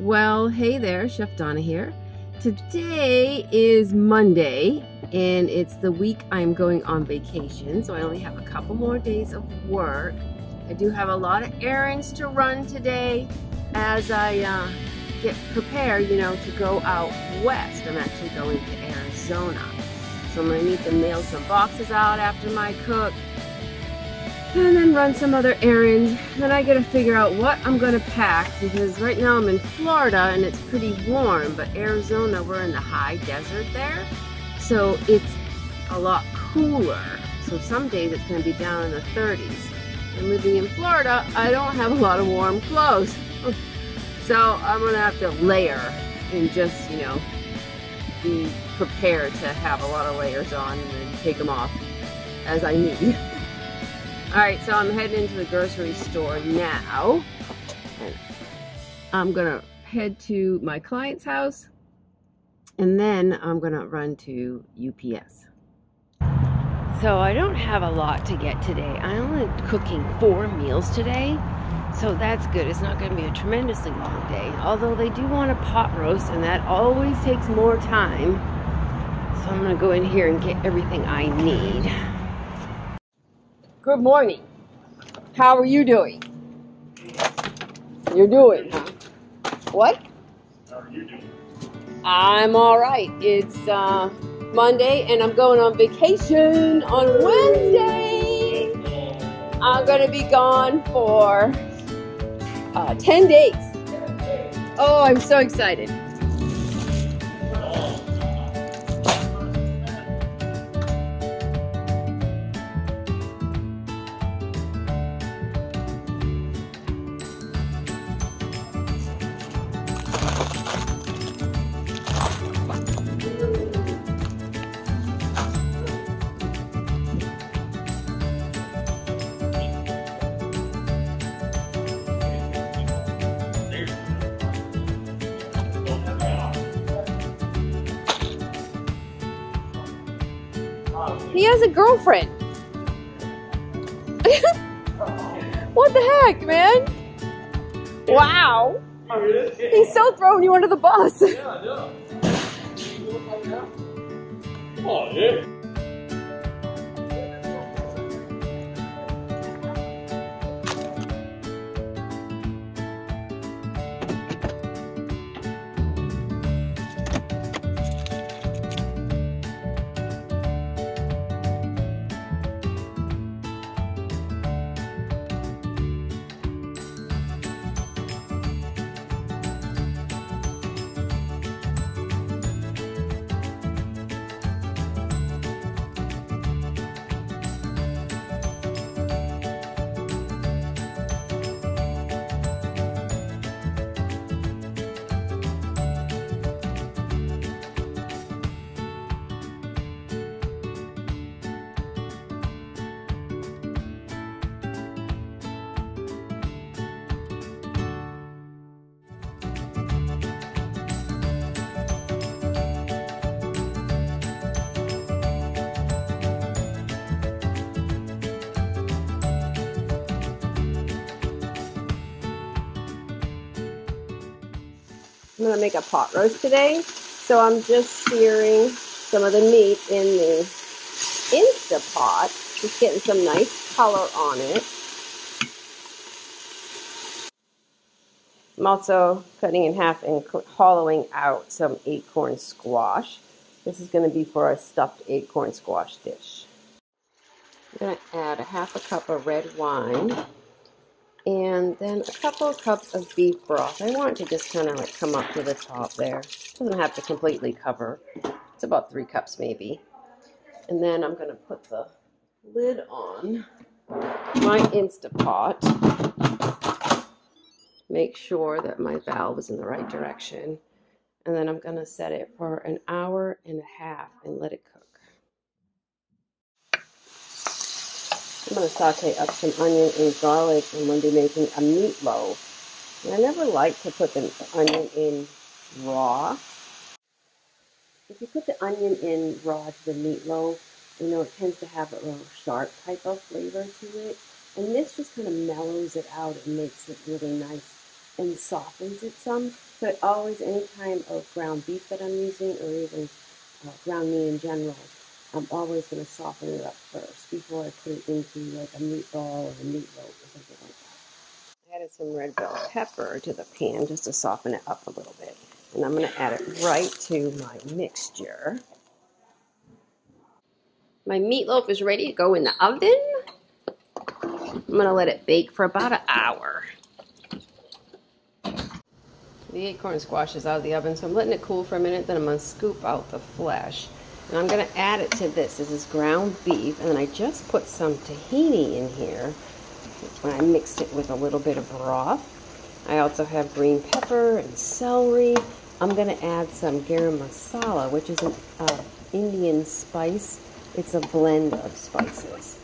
Well, hey there, Chef Donna here. Today is Monday, and it's the week I'm going on vacation, so I only have a couple more days of work. I do have a lot of errands to run today as I get prepared, to go out west. I'm actually going to Arizona. So I'm going to need to mail some boxes out after my cook, and then run some other errands. Then I gotta figure out what I'm gonna pack, because right now I'm in Florida and it's pretty warm, but Arizona, we're in the high desert there, so it's a lot cooler. So some days it's gonna be down in the 30s. And living in Florida, I don't have a lot of warm clothes. So I'm gonna have to layer and just, be prepared to have a lot of layers on and then take them off as I need. Alright, so I'm heading into the grocery store now. And I'm gonna head to my client's house, and then I'm gonna run to UPS. So I don't have a lot to get today. I'm only cooking 4 meals today, so that's good. It's not gonna be a tremendously long day, although they do want a pot roast, and that always takes more time. So I'm gonna go in here and get everything I need. Good morning. How are you doing? You're doing, huh? What? How are you doing? I'm all right. It's Monday, and I'm going on vacation on Wednesday. I'm going to be gone for 10 days. Oh, I'm so excited. He has a girlfriend. What the heck, man? Wow. He's so throwing you under the bus. Yeah, I know. Come on, dude. I'm going to make a pot roast today, so I'm just searing some of the meat in the Instapot, just getting some nice color on it. I'm also cutting in half and hollowing out some acorn squash. This is going to be for a stuffed acorn squash dish. I'm going to add a half a cup of red wine, and then a couple of cups of beef broth. I want it to just kind of like come up to the top there. It doesn't have to completely cover. It's about 3 cups maybe. And then I'm going to put the lid on my Instapot. Make sure that my valve is in the right direction. And then I'm going to set it for an hour and a half and let it cook. I'm going to saute up some onion and garlic, and I'm going to be making a meatloaf. And I never like to put the onion in raw. If you put the onion in raw to the meatloaf, it tends to have a real sharp type of flavor to it. And this just kind of mellows it out and makes it really nice and softens it some. But always, any kind of ground beef that I'm using, or even ground meat in general, I'm always going to soften it up first before I put it into like a meatball or a meatloaf or something like that. I added some red bell pepper to the pan just to soften it up a little bit. And I'm going to add it right to my mixture. My meatloaf is ready to go in the oven. I'm going to let it bake for about an hour. The acorn squash is out of the oven, so I'm letting it cool for a minute, then I'm going to scoop out the flesh. And I'm going to add it to this. This is ground beef, and then I just put some tahini in here when I mixed it with a little bit of broth. I also have green pepper and celery. I'm going to add some garam masala, which is an Indian spice. It's a blend of spices.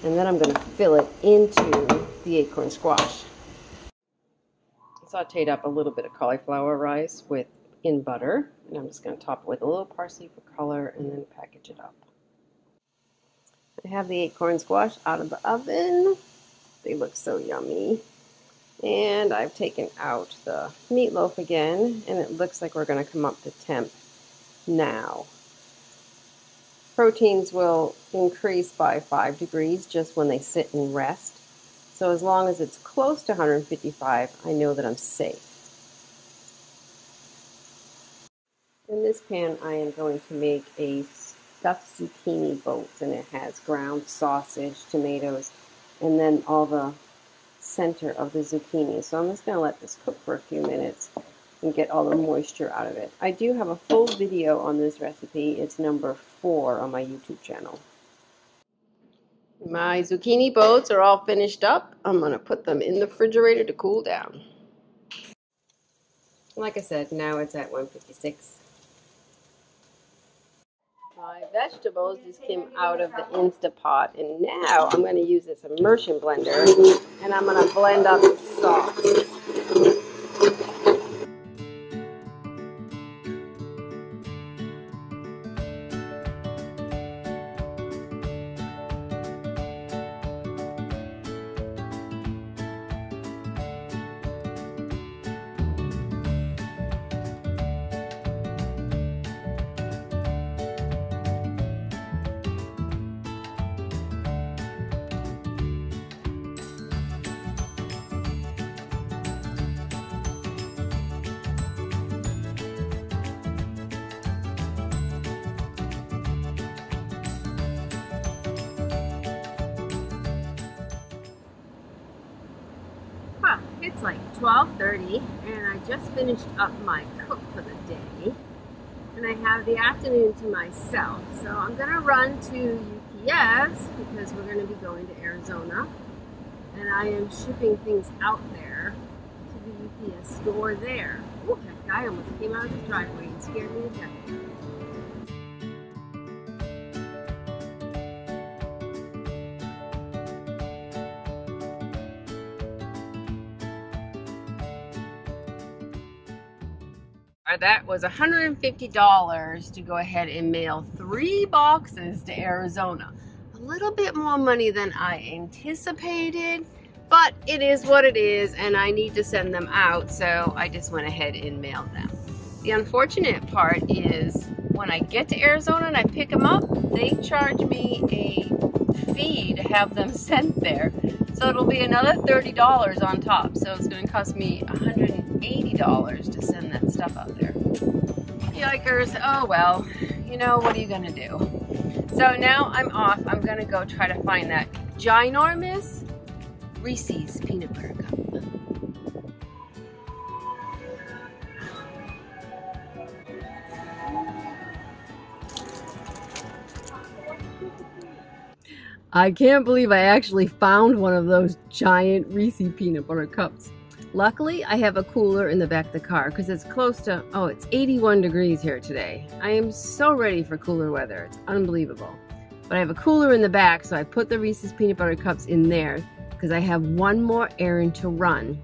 And then I'm going to fill it into the acorn squash. Sauteed up a little bit of cauliflower rice in butter, and I'm just going to top it with a little parsley for color and then package it up. I have the acorn squash out of the oven. They look so yummy. And I've taken out the meatloaf again, and it looks like we're going to come up to temp now. Proteins will increase by 5 degrees just when they sit and rest. So as long as it's close to 155, I know that I'm safe. In this pan, I am going to make a stuffed zucchini boats, and it has ground sausage, tomatoes, and then all the center of the zucchini. So I'm just going to let this cook for a few minutes and get all the moisture out of it. I do have a full video on this recipe. It's number 4 on my YouTube channel. My zucchini boats are all finished up. I'm going to put them in the refrigerator to cool down. Like I said, now it's at 156. My vegetables just came out of the Instapot, and now I'm going to use this immersion blender, and I'm going to blend up the sauce. It's like 12:30, and I just finished up my cook for the day, and I have the afternoon to myself. So I'm gonna run to UPS because we're gonna be going to Arizona, and I am shipping things out there to the UPS store there. Ooh, that guy almost came out of the driveway and scared me to death. That was $150 to go ahead and mail 3 boxes to Arizona. A little bit more money than I anticipated, but it is what it is, and I need to send them out, so I just went ahead and mailed them. The unfortunate part is when I get to Arizona and I pick them up, they charge me a fee to have them sent there. So it'll be another $30 on top. So it's going to cost me $180 to send that stuff out there. Yikers. Oh well. You know, what are you going to do? So now I'm off. I'm going to go try to find that ginormous Reese's peanut butter cup. I can't believe I actually found one of those giant Reese's peanut butter cups. Luckily, I have a cooler in the back of the car because it's close to, oh, it's 81 degrees here today. I am so ready for cooler weather. It's unbelievable. But I have a cooler in the back, so I put the Reese's peanut butter cups in there because I have one more errand to run.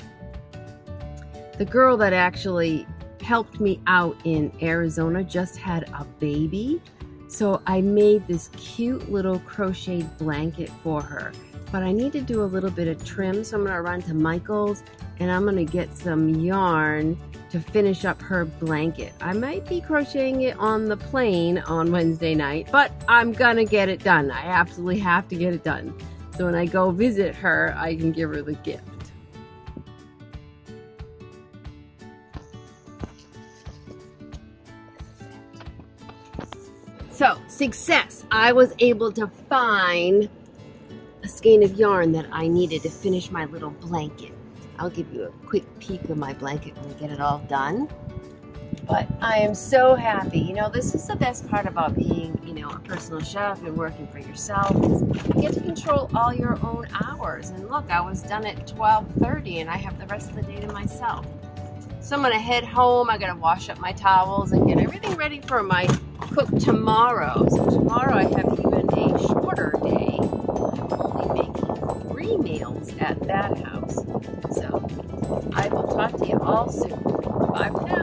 The girl that actually helped me out in Arizona just had a baby. So I made this cute little crocheted blanket for her. but I need to do a little bit of trim, so I'm going to run to Michael's and I'm going to get some yarn to finish up her blanket. I might be crocheting it on the plane on Wednesday night, but I'm going to get it done. I absolutely have to get it done. So when I go visit her, I can give her the gift. So, success! I was able to find a skein of yarn that I needed to finish my little blanket. I'll give you a quick peek of my blanket when we get it all done. But I am so happy. You know, this is the best part about being, you know, a personal chef and working for yourself. You get to control all your own hours. And look, I was done at 12:30 and I have the rest of the day to myself. So I'm gonna head home. I gotta wash up my towels and get everything ready for my cook tomorrow. So tomorrow I have even a shorter day. I'm only making 3 meals at that house. So I will talk to you all soon. Bye for now.